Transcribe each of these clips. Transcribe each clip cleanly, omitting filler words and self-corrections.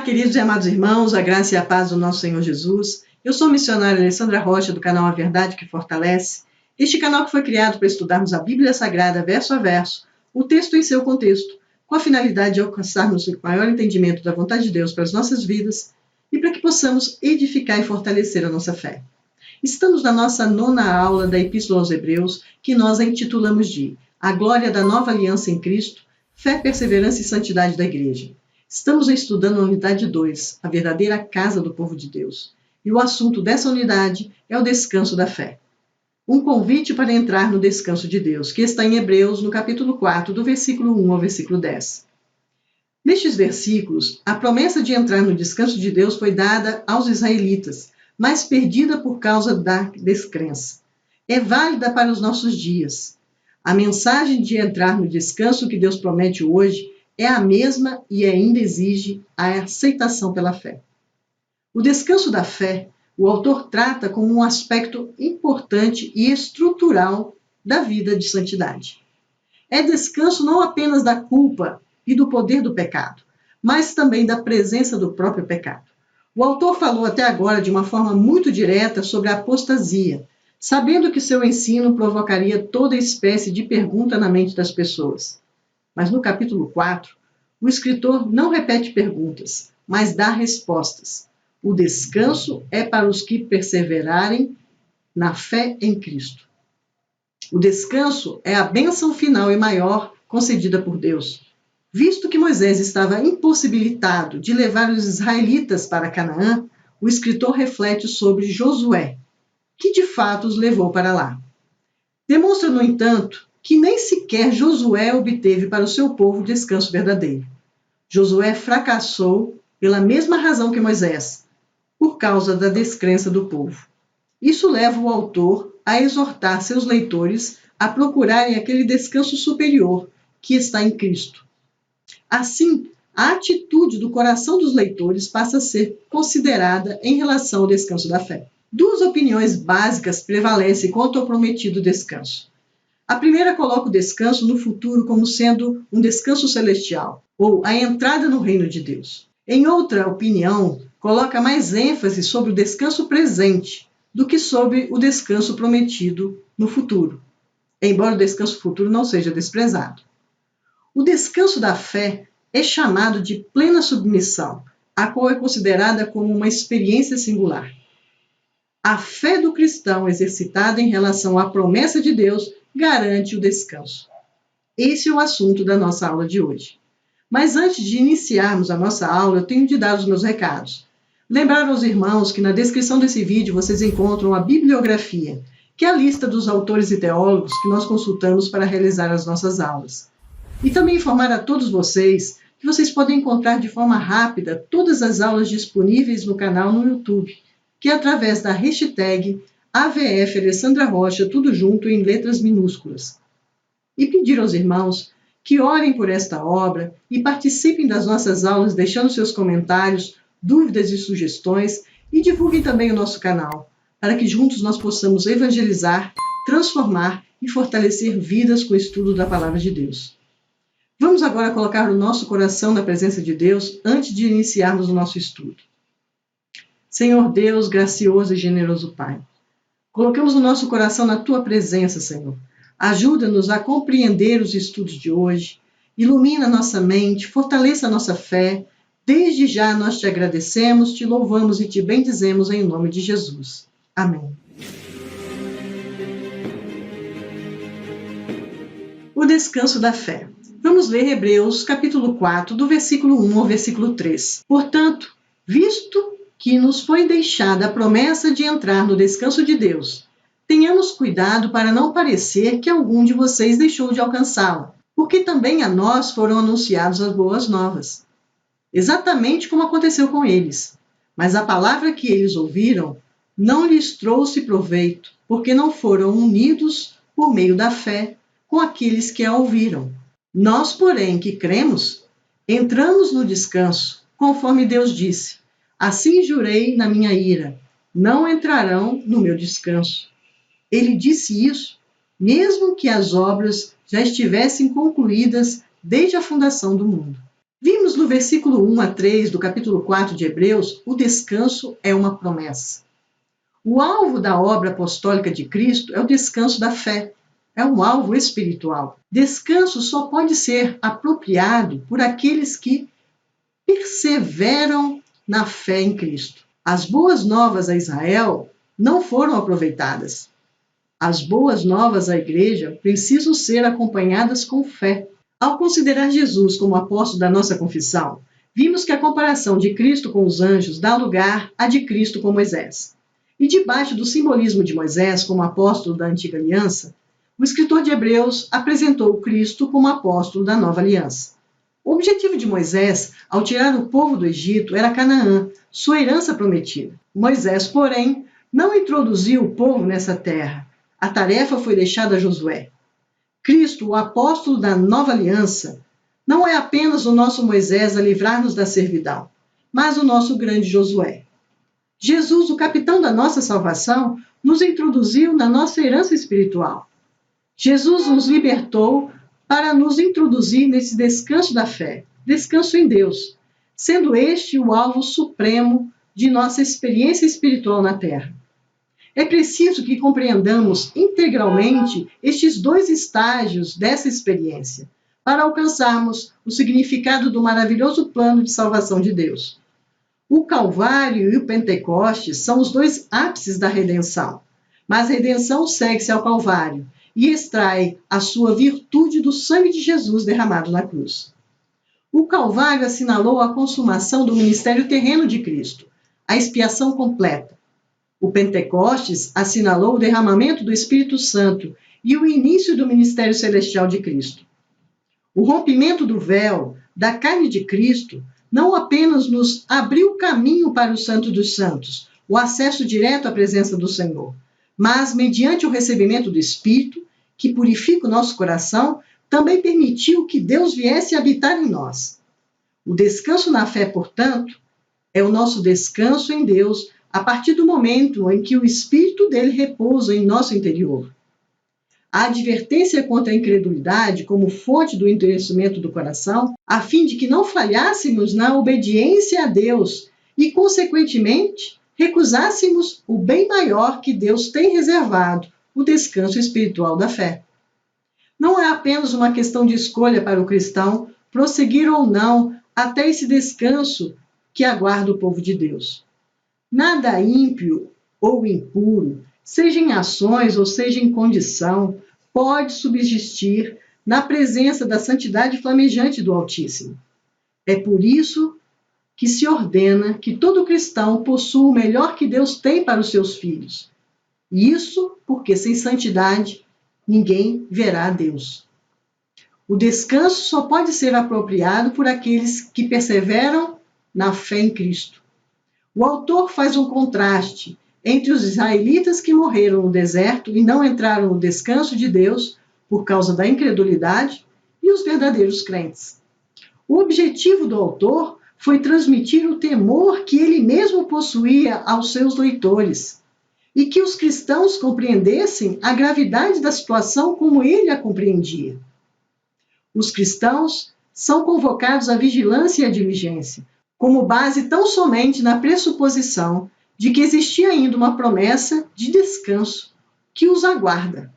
Queridos e amados irmãos, a graça e a paz do nosso Senhor Jesus. Eu sou a missionária Alessandra Rocha, do canal A Verdade que Fortalece. Este canal que foi criado para estudarmos a Bíblia Sagrada, verso a verso, o texto em seu contexto, com a finalidade de alcançarmos o maior entendimento da vontade de Deus para as nossas vidas e para que possamos edificar e fortalecer a nossa fé. Estamos na nossa 9ª aula da Epístola aos Hebreus, que nós a intitulamos de A Glória da Nova Aliança em Cristo, Fé, Perseverança e Santidade da Igreja. Estamos estudando a unidade 2, a verdadeira casa do povo de Deus. E o assunto dessa unidade é o descanso da fé. Um convite para entrar no descanso de Deus, que está em Hebreus, no capítulo 4, do versículo 1 ao versículo 10. Nestes versículos, a promessa de entrar no descanso de Deus foi dada aos israelitas, mas perdida por causa da descrença. É válida para os nossos dias. A mensagem de entrar no descanso que Deus promete hoje é a mesma e ainda exige a aceitação pela fé. O descanso da fé, o autor trata como um aspecto importante e estrutural da vida de santidade. É descanso não apenas da culpa e do poder do pecado, mas também da presença do próprio pecado. O autor falou até agora de uma forma muito direta sobre a apostasia, sabendo que seu ensino provocaria toda espécie de pergunta na mente das pessoas. Mas no capítulo 4, o escritor não repete perguntas, mas dá respostas. O descanso é para os que perseverarem na fé em Cristo. O descanso é a bênção final e maior concedida por Deus. Visto que Moisés estava impossibilitado de levar os israelitas para Canaã, o escritor reflete sobre Josué, que de fato os levou para lá. Demonstra, no entanto, que nem sequer Josué obteve para o seu povo descanso verdadeiro. Josué fracassou pela mesma razão que Moisés, por causa da descrença do povo. Isso leva o autor a exortar seus leitores a procurarem aquele descanso superior que está em Cristo. Assim, a atitude do coração dos leitores passa a ser considerada em relação ao descanso da fé. Duas opiniões básicas prevalecem quanto ao prometido descanso. A primeira coloca o descanso no futuro como sendo um descanso celestial, ou a entrada no reino de Deus. Em outra opinião, coloca mais ênfase sobre o descanso presente do que sobre o descanso prometido no futuro, embora o descanso futuro não seja desprezado. O descanso da fé é chamado de plena submissão, a qual é considerada como uma experiência singular. A fé do cristão exercitada em relação à promessa de Deus garante o descanso. Esse é o assunto da nossa aula de hoje. Mas antes de iniciarmos a nossa aula, eu tenho de dar os meus recados. Lembrar aos irmãos que na descrição desse vídeo vocês encontram a bibliografia, que é a lista dos autores e teólogos que nós consultamos para realizar as nossas aulas. E também informar a todos vocês que vocês podem encontrar de forma rápida todas as aulas disponíveis no canal no YouTube, que é através da hashtag AVF Alessandra Rocha, tudo junto em letras minúsculas. E pedir aos irmãos que orem por esta obra e participem das nossas aulas deixando seus comentários, dúvidas e sugestões e divulguem também o nosso canal, para que juntos nós possamos evangelizar, transformar e fortalecer vidas com o estudo da Palavra de Deus. Vamos agora colocar o nosso coração na presença de Deus antes de iniciarmos o nosso estudo. Senhor Deus, gracioso e generoso Pai, colocamos o nosso coração na Tua presença, Senhor. Ajuda-nos a compreender os estudos de hoje, ilumina nossa mente, fortaleça a nossa fé. Desde já nós te agradecemos, te louvamos e te bendizemos em nome de Jesus. Amém. O descanso da fé. Vamos ler Hebreus, capítulo 4, do versículo 1 ao versículo 3. Portanto, visto que nos foi deixada a promessa de entrar no descanso de Deus, tenhamos cuidado para não parecer que algum de vocês deixou de alcançá-la, porque também a nós foram anunciadas as boas novas. Exatamente como aconteceu com eles. Mas a palavra que eles ouviram não lhes trouxe proveito, porque não foram unidos por meio da fé com aqueles que a ouviram. Nós, porém, que cremos, entramos no descanso, conforme Deus disse: assim jurei na minha ira, não entrarão no meu descanso. Ele disse isso, mesmo que as obras já estivessem concluídas desde a fundação do mundo. Vimos no versículo 1 a 3 do capítulo 4 de Hebreus, o descanso é uma promessa. O alvo da obra apostólica de Cristo é o descanso da fé. É um alvo espiritual. Descanso só pode ser apropriado por aqueles que perseveram na fé em Cristo. As boas novas a Israel não foram aproveitadas. As boas novas à igreja precisam ser acompanhadas com fé. Ao considerar Jesus como apóstolo da nossa confissão, vimos que a comparação de Cristo com os anjos dá lugar à de Cristo com Moisés. E debaixo do simbolismo de Moisés como apóstolo da antiga aliança, o escritor de Hebreus apresentou Cristo como apóstolo da nova aliança. O objetivo de Moisés, ao tirar o povo do Egito, era Canaã, sua herança prometida. Moisés, porém, não introduziu o povo nessa terra. A tarefa foi deixada a Josué. Cristo, o apóstolo da nova aliança, não é apenas o nosso Moisés a livrar-nos da servidão, mas o nosso grande Josué. Jesus, o capitão da nossa salvação, nos introduziu na nossa herança espiritual. Jesus nos libertou para nos introduzir nesse descanso da fé, descanso em Deus, sendo este o alvo supremo de nossa experiência espiritual na Terra. É preciso que compreendamos integralmente estes dois estágios dessa experiência, para alcançarmos o significado do maravilhoso plano de salvação de Deus. O Calvário e o Pentecostes são os dois ápices da redenção, mas a redenção segue-se ao Calvário e extrai a sua virtude do sangue de Jesus derramado na cruz. O Calvário assinalou a consumação do ministério terreno de Cristo, a expiação completa. O Pentecostes assinalou o derramamento do Espírito Santo e o início do ministério celestial de Cristo. O rompimento do véu da carne de Cristo não apenas nos abriu o caminho para o Santo dos Santos, o acesso direto à presença do Senhor, mas, mediante o recebimento do Espírito, que purifica o nosso coração, também permitiu que Deus viesse habitar em nós. O descanso na fé, portanto, é o nosso descanso em Deus a partir do momento em que o Espírito dele repousa em nosso interior. A advertência contra a incredulidade como fonte do endurecimento do coração, a fim de que não falhássemos na obediência a Deus e, consequentemente, recusássemos o bem maior que Deus tem reservado, o descanso espiritual da fé. Não é apenas uma questão de escolha para o cristão prosseguir ou não até esse descanso que aguarda o povo de Deus. Nada ímpio ou impuro, seja em ações ou seja em condição, pode subsistir na presença da santidade flamejante do Altíssimo. É por isso que se ordena que todo cristão possua o melhor que Deus tem para os seus filhos. Isso porque sem santidade ninguém verá a Deus. O descanso só pode ser apropriado por aqueles que perseveram na fé em Cristo. O autor faz um contraste entre os israelitas que morreram no deserto e não entraram no descanso de Deus por causa da incredulidade e os verdadeiros crentes. O objetivo do autor foi transmitir o temor que ele mesmo possuía aos seus leitores e que os cristãos compreendessem a gravidade da situação como ele a compreendia. Os cristãos são convocados à vigilância e à diligência, como base tão somente na pressuposição de que existia ainda uma promessa de descanso que os aguarda.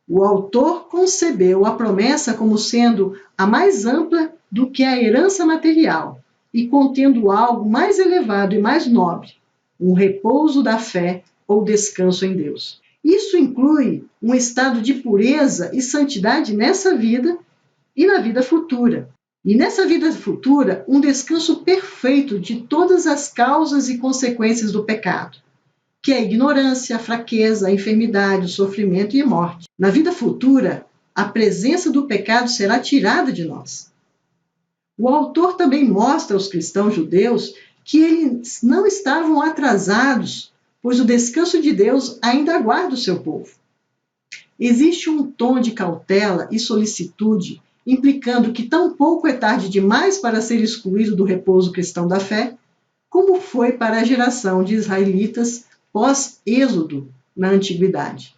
O autor concebeu a promessa como sendo a mais ampla do que a herança material e contendo algo mais elevado e mais nobre, um repouso da fé ou descanso em Deus. Isso inclui um estado de pureza e santidade nessa vida e na vida futura. E nessa vida futura, um descanso perfeito de todas as causas e consequências do pecado, que é a ignorância, a fraqueza, a enfermidade, o sofrimento e a morte. Na vida futura, a presença do pecado será tirada de nós. O autor também mostra aos cristãos judeus que eles não estavam atrasados, pois o descanso de Deus ainda aguarda o seu povo. Existe um tom de cautela e solicitude implicando que tão pouco é tarde demais para ser excluído do repouso cristão da fé, como foi para a geração de israelitas pós-êxodo na antiguidade.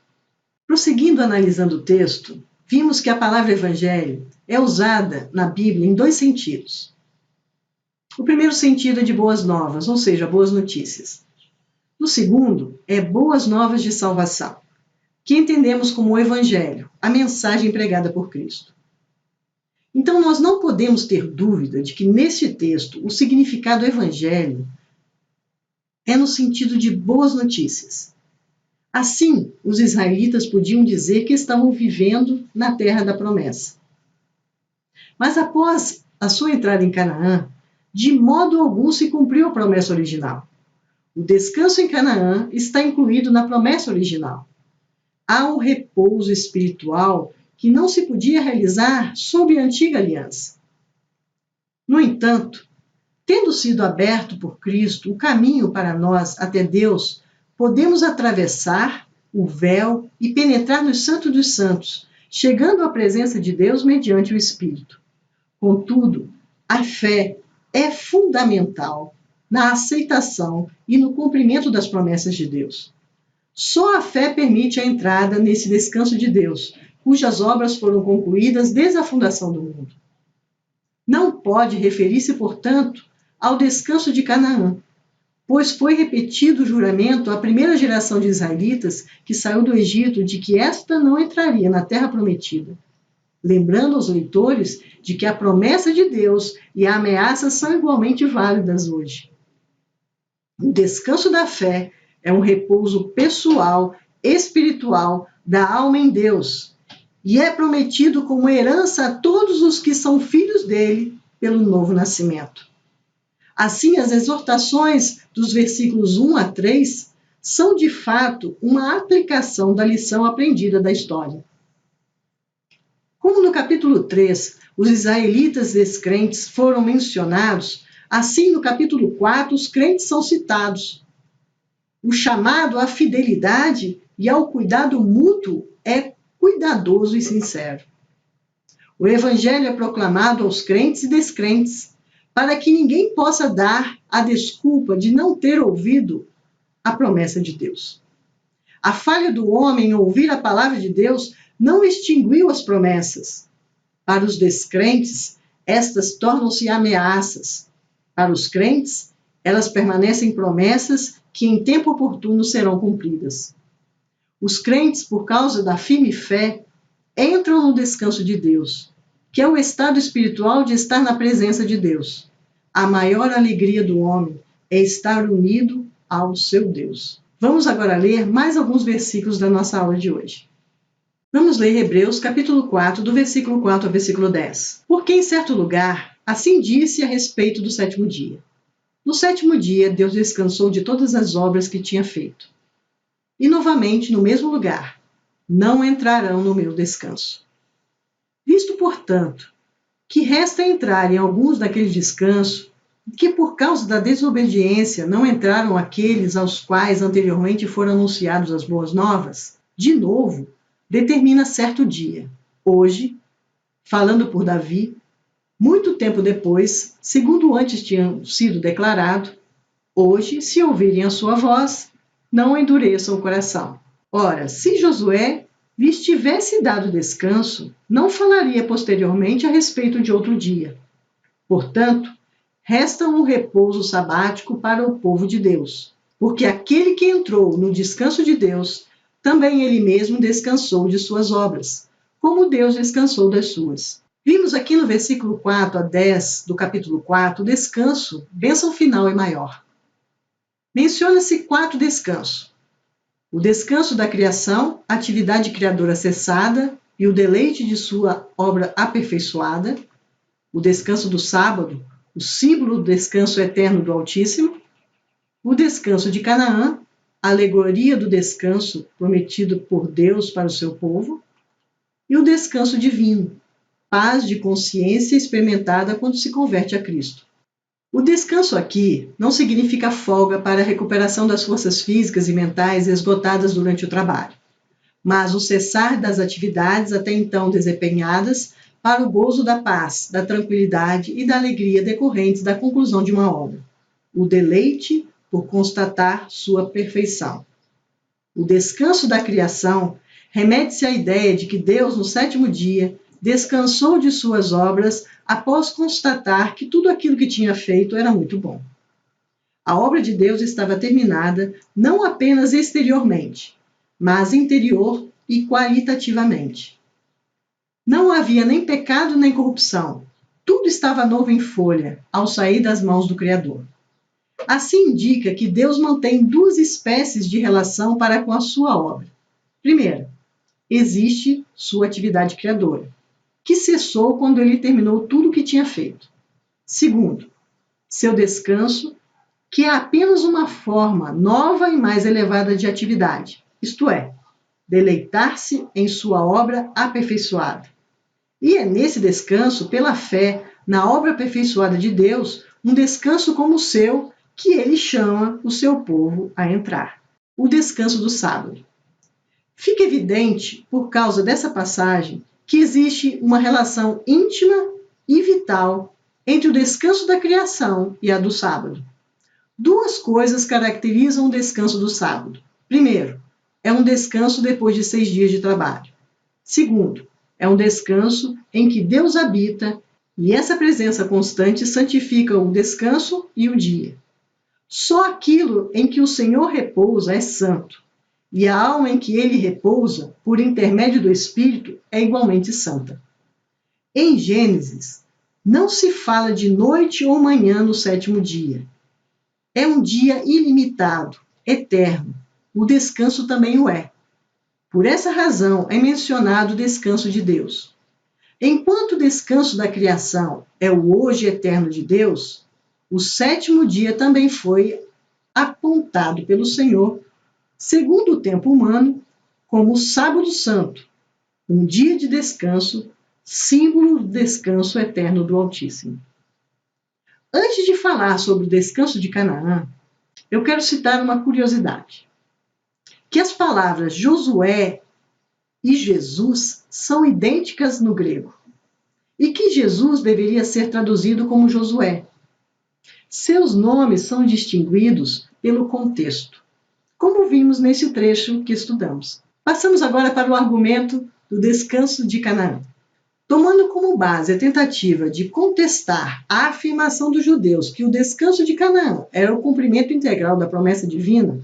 Prosseguindo analisando o texto, vimos que a palavra evangelho é usada na Bíblia em dois sentidos. O primeiro sentido é de boas novas, ou seja, boas notícias. O segundo é boas novas de salvação, que entendemos como o evangelho, a mensagem pregada por Cristo. Então, nós não podemos ter dúvida de que, neste texto, o significado evangelho é no sentido de boas notícias. Assim, os israelitas podiam dizer que estavam vivendo na terra da promessa. Mas após a sua entrada em Canaã, de modo algum se cumpriu a promessa original. O descanso em Canaã está incluído na promessa original. Há um repouso espiritual que não se podia realizar sob a antiga aliança. No entanto, tendo sido aberto por Cristo o caminho para nós até Deus, podemos atravessar o véu e penetrar no Santo dos Santos, chegando à presença de Deus mediante o Espírito. Contudo, a fé é fundamental na aceitação e no cumprimento das promessas de Deus. Só a fé permite a entrada nesse descanso de Deus, cujas obras foram concluídas desde a fundação do mundo. Não pode referir-se, portanto, ao descanso de Canaã, pois foi repetido o juramento à primeira geração de israelitas que saiu do Egito de que esta não entraria na terra prometida, lembrando aos leitores de que a promessa de Deus e a ameaça são igualmente válidas hoje. O descanso da fé é um repouso pessoal, espiritual, da alma em Deus, e é prometido como herança a todos os que são filhos dele pelo novo nascimento. Assim, as exortações dos versículos 1 a 3 são, de fato, uma aplicação da lição aprendida da história. Como no capítulo 3, os israelitas descrentes foram mencionados, assim no capítulo 4, os crentes são citados. O chamado à fidelidade e ao cuidado mútuo é cuidadoso e sincero. O evangelho é proclamado aos crentes e descrentes, para que ninguém possa dar a desculpa de não ter ouvido a promessa de Deus. A falha do homem em ouvir a palavra de Deus não extinguiu as promessas. Para os descrentes, estas tornam-se ameaças. Para os crentes, elas permanecem promessas que em tempo oportuno serão cumpridas. Os crentes, por causa da firme fé, entram no descanso de Deus, que é o estado espiritual de estar na presença de Deus. A maior alegria do homem é estar unido ao seu Deus. Vamos agora ler mais alguns versículos da nossa aula de hoje. Vamos ler Hebreus capítulo 4, do versículo 4 ao versículo 10. Porque em certo lugar, assim disse a respeito do sétimo dia. No sétimo dia, Deus descansou de todas as obras que tinha feito. E novamente, no mesmo lugar, não entrarão no meu descanso. Visto, portanto, que resta entrar em alguns daquele descanso, que por causa da desobediência não entraram aqueles aos quais anteriormente foram anunciados as boas novas, de novo, determina certo dia, hoje, falando por Davi, muito tempo depois, segundo antes tinham sido declarado, hoje, se ouvirem a sua voz, não endureçam o coração. Ora, se Josué lhes tivesse dado descanso, não falaria posteriormente a respeito de outro dia. Portanto, resta um repouso sabático para o povo de Deus, porque aquele que entrou no descanso de Deus, também ele mesmo descansou de suas obras, como Deus descansou das suas. Vimos aqui no versículo 4 a 10 do capítulo 4, o descanso, bênção final e maior. Menciona-se 4 descansos. O descanso da criação, atividade criadora cessada e o deleite de sua obra aperfeiçoada. O descanso do sábado, o símbolo do descanso eterno do Altíssimo. O descanso de Canaã, a alegoria do descanso prometido por Deus para o seu povo. E o descanso divino, paz de consciência experimentada quando se converte a Cristo. O descanso aqui não significa folga para a recuperação das forças físicas e mentais esgotadas durante o trabalho, mas o cessar das atividades até então desempenhadas para o gozo da paz, da tranquilidade e da alegria decorrentes da conclusão de uma obra. O deleite por constatar sua perfeição. O descanso da criação remete-se à ideia de que Deus, no sétimo dia, descansou de suas obras após constatar que tudo aquilo que tinha feito era muito bom. A obra de Deus estava terminada não apenas exteriormente, mas interior e qualitativamente. Não havia nem pecado nem corrupção. Tudo estava novo em folha ao sair das mãos do Criador. Assim indica que Deus mantém duas espécies de relação para com a sua obra. Primeiro, existe sua atividade criadora, que cessou quando ele terminou tudo o que tinha feito. Segundo, seu descanso, que é apenas uma forma nova e mais elevada de atividade, isto é, deleitar-se em sua obra aperfeiçoada. E é nesse descanso, pela fé, na obra aperfeiçoada de Deus, um descanso como o seu, que ele chama o seu povo a entrar. O descanso do sábado. Fica evidente, por causa dessa passagem, que existe uma relação íntima e vital entre o descanso da criação e a do sábado. Duas coisas caracterizam o descanso do sábado. Primeiro, é um descanso depois de 6 dias de trabalho. Segundo, é um descanso em que Deus habita e essa presença constante santifica o descanso e o dia. Só aquilo em que o Senhor repousa é santo, e a alma em que ele repousa, por intermédio do Espírito, é igualmente santa. Em Gênesis, não se fala de noite ou manhã no sétimo dia. É um dia ilimitado, eterno. O descanso também o é. Por essa razão é mencionado o descanso de Deus. Enquanto o descanso da criação é o hoje eterno de Deus, o sétimo dia também foi apontado pelo Senhor, segundo o tempo humano, como o sábado santo, um dia de descanso, símbolo do descanso eterno do Altíssimo. Antes de falar sobre o descanso de Canaã, eu quero citar uma curiosidade. Que as palavras Josué e Jesus são idênticas no grego, e que Jesus deveria ser traduzido como Josué. Seus nomes são distinguidos pelo contexto, como vimos nesse trecho que estudamos. Passamos agora para o argumento do descanso de Canaã. Tomando como base a tentativa de contestar a afirmação dos judeus que o descanso de Canaã era o cumprimento integral da promessa divina,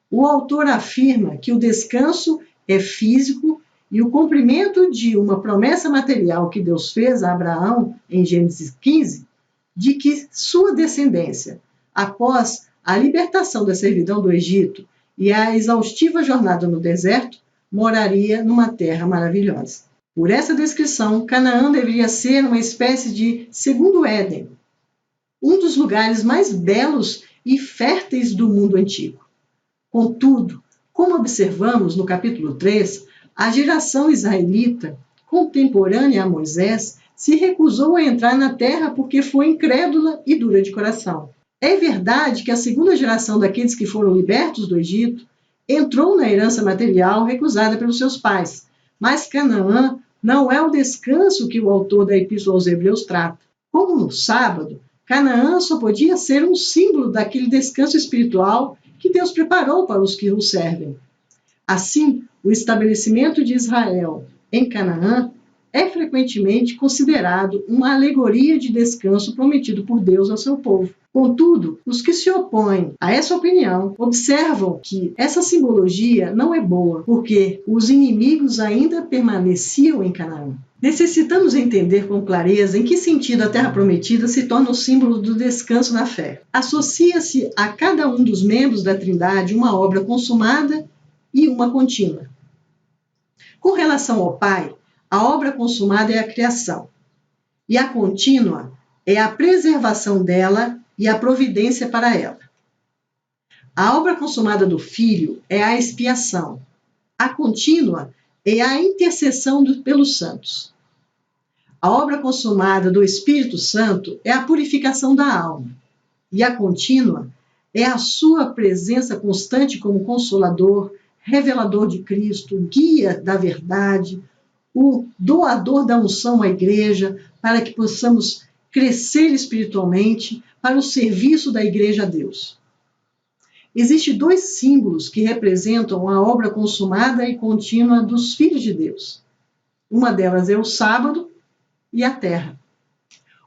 o autor afirma que o descanso é físico e o cumprimento de uma promessa material que Deus fez a Abraão em Gênesis 15, de que sua descendência, após a libertação da servidão do Egito e a exaustiva jornada no deserto, moraria numa terra maravilhosa. Por essa descrição, Canaã deveria ser uma espécie de segundo Éden, um dos lugares mais belos e férteis do mundo antigo. Contudo, como observamos no capítulo 3, a geração israelita, contemporânea a Moisés, se recusou a entrar na terra porque foi incrédula e dura de coração. É verdade que a segunda geração daqueles que foram libertos do Egito entrou na herança material recusada pelos seus pais, mas Canaã não é o descanso que o autor da Epístola aos Hebreus trata. Como no sábado, Canaã só podia ser um símbolo daquele descanso espiritual que Deus preparou para os que o servem. Assim, o estabelecimento de Israel em Canaã é frequentemente considerado uma alegoria de descanso prometido por Deus ao seu povo. Contudo, os que se opõem a essa opinião observam que essa simbologia não é boa, porque os inimigos ainda permaneciam em Canaã. Necessitamos entender com clareza em que sentido a Terra Prometida se torna o símbolo do descanso na fé. Associa-se a cada um dos membros da Trindade uma obra consumada e uma contínua. Com relação ao Pai, a obra consumada é a criação, e a contínua é a preservação dela e a providência para ela. A obra consumada do Filho é a expiação. A contínua é a intercessão pelos santos. A obra consumada do Espírito Santo é a purificação da alma. E a contínua é a sua presença constante como consolador, revelador de Cristo, guia da verdade, o doador da unção à igreja, para que possamos crescer espiritualmente para o serviço da igreja a Deus. Existem dois símbolos que representam a obra consumada e contínua dos filhos de Deus. Uma delas é o sábado e a terra.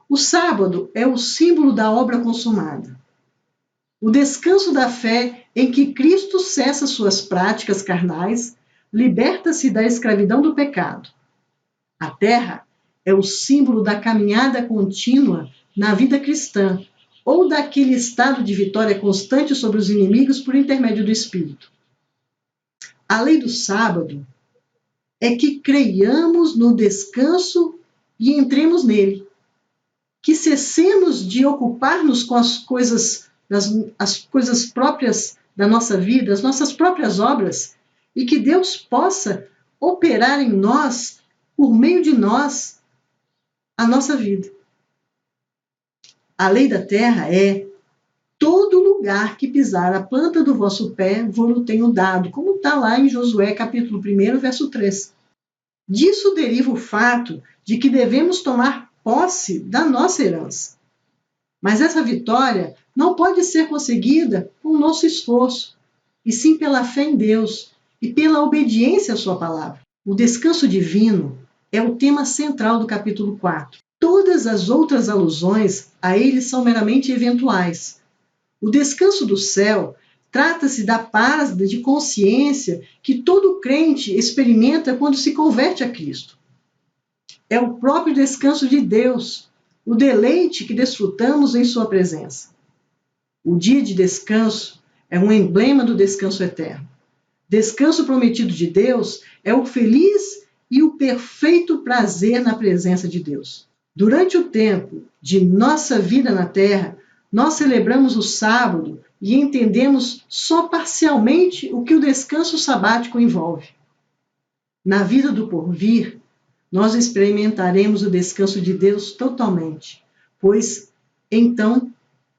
O sábado é o símbolo da obra consumada. O descanso da fé em que Cristo cessa suas práticas carnais, liberta-se da escravidão do pecado. A terra é o símbolo da caminhada contínua na vida cristã, ou daquele estado de vitória constante sobre os inimigos por intermédio do Espírito. A lei do sábado é que creiamos no descanso e entremos nele, que cessemos de ocupar-nos com as coisas próprias da nossa vida, as nossas próprias obras, e que Deus possa operar em nós, por meio de nós, a nossa vida. A lei da terra é: todo lugar que pisar a planta do vosso pé, vou-lo tenho dado, como está lá em Josué, capítulo 1, verso 3. Disso deriva o fato de que devemos tomar posse da nossa herança. Mas essa vitória não pode ser conseguida com o nosso esforço, e sim pela fé em Deus e pela obediência à sua palavra. O descanso divino é o tema central do capítulo 4. Todas as outras alusões a ele são meramente eventuais. O descanso do céu trata-se da paz de consciência que todo crente experimenta quando se converte a Cristo. É o próprio descanso de Deus, o deleite que desfrutamos em sua presença. O dia de descanso é um emblema do descanso eterno. Descanso prometido de Deus é o feliz e o perfeito prazer na presença de Deus. Durante o tempo de nossa vida na terra, nós celebramos o sábado e entendemos só parcialmente o que o descanso sabático envolve. Na vida do porvir, nós experimentaremos o descanso de Deus totalmente, pois então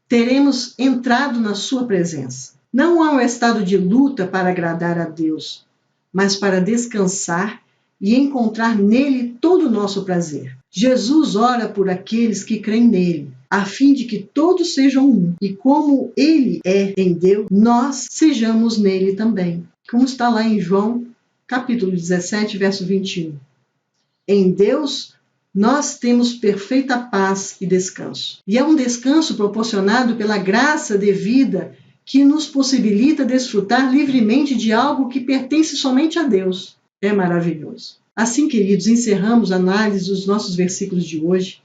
teremos entrado na sua presença. Não há um estado de luta para agradar a Deus, mas para descansar e encontrar nele todo o nosso prazer. Jesus ora por aqueles que creem nele, a fim de que todos sejam um, e como ele é em Deus, nós sejamos nele também. Como está lá em João, capítulo 17, verso 21. Em Deus, nós temos perfeita paz e descanso. E é um descanso proporcionado pela graça devida que nos possibilita desfrutar livremente de algo que pertence somente a Deus. É maravilhoso. Assim, queridos, encerramos a análise dos nossos versículos de hoje.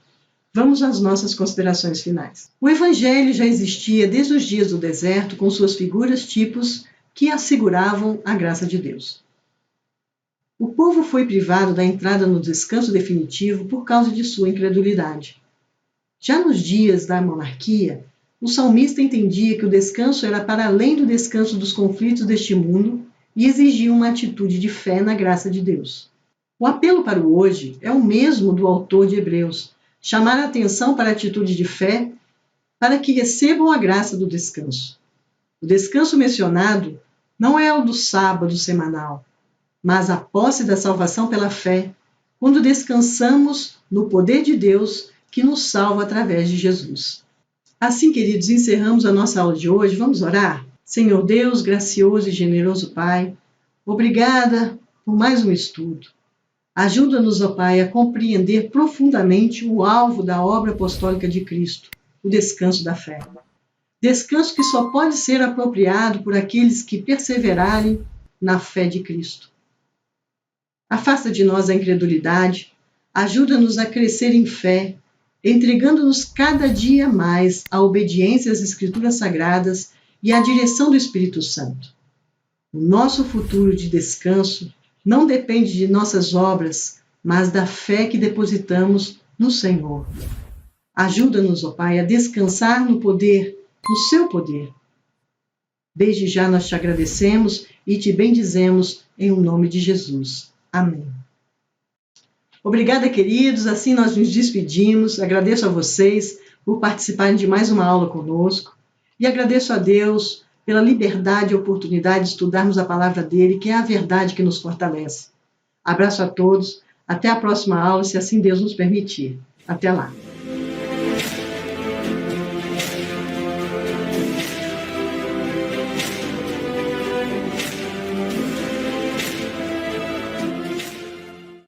Vamos às nossas considerações finais. O Evangelho já existia desde os dias do deserto, com suas figuras, tipos que asseguravam a graça de Deus. O povo foi privado da entrada no descanso definitivo por causa de sua incredulidade. Já nos dias da monarquia, o salmista entendia que o descanso era para além do descanso dos conflitos deste mundo e exigia uma atitude de fé na graça de Deus. O apelo para o hoje é o mesmo do autor de Hebreus, chamar a atenção para a atitude de fé para que recebam a graça do descanso. O descanso mencionado não é o do sábado semanal, mas a posse da salvação pela fé, quando descansamos no poder de Deus que nos salva através de Jesus. Assim, queridos, encerramos a nossa aula de hoje. Vamos orar? Senhor Deus, gracioso e generoso Pai, obrigada por mais um estudo. Ajuda-nos, ó Pai, a compreender profundamente o alvo da obra apostólica de Cristo, o descanso da fé. Descanso que só pode ser apropriado por aqueles que perseverarem na fé de Cristo. Afasta de nós a incredulidade, ajuda-nos a crescer em fé, entregando-nos cada dia mais à obediência às Escrituras Sagradas e à direção do Espírito Santo. O nosso futuro de descanso não depende de nossas obras, mas da fé que depositamos no Senhor. Ajuda-nos, ó Pai, a descansar no poder, no seu poder. Desde já nós te agradecemos e te bendizemos em nome de Jesus. Amém. Obrigada, queridos. Assim nós nos despedimos. Agradeço a vocês por participarem de mais uma aula conosco e agradeço a Deus pela liberdade e oportunidade de estudarmos a palavra dele, que é a verdade que nos fortalece. Abraço a todos. Até a próxima aula, se assim Deus nos permitir. Até lá.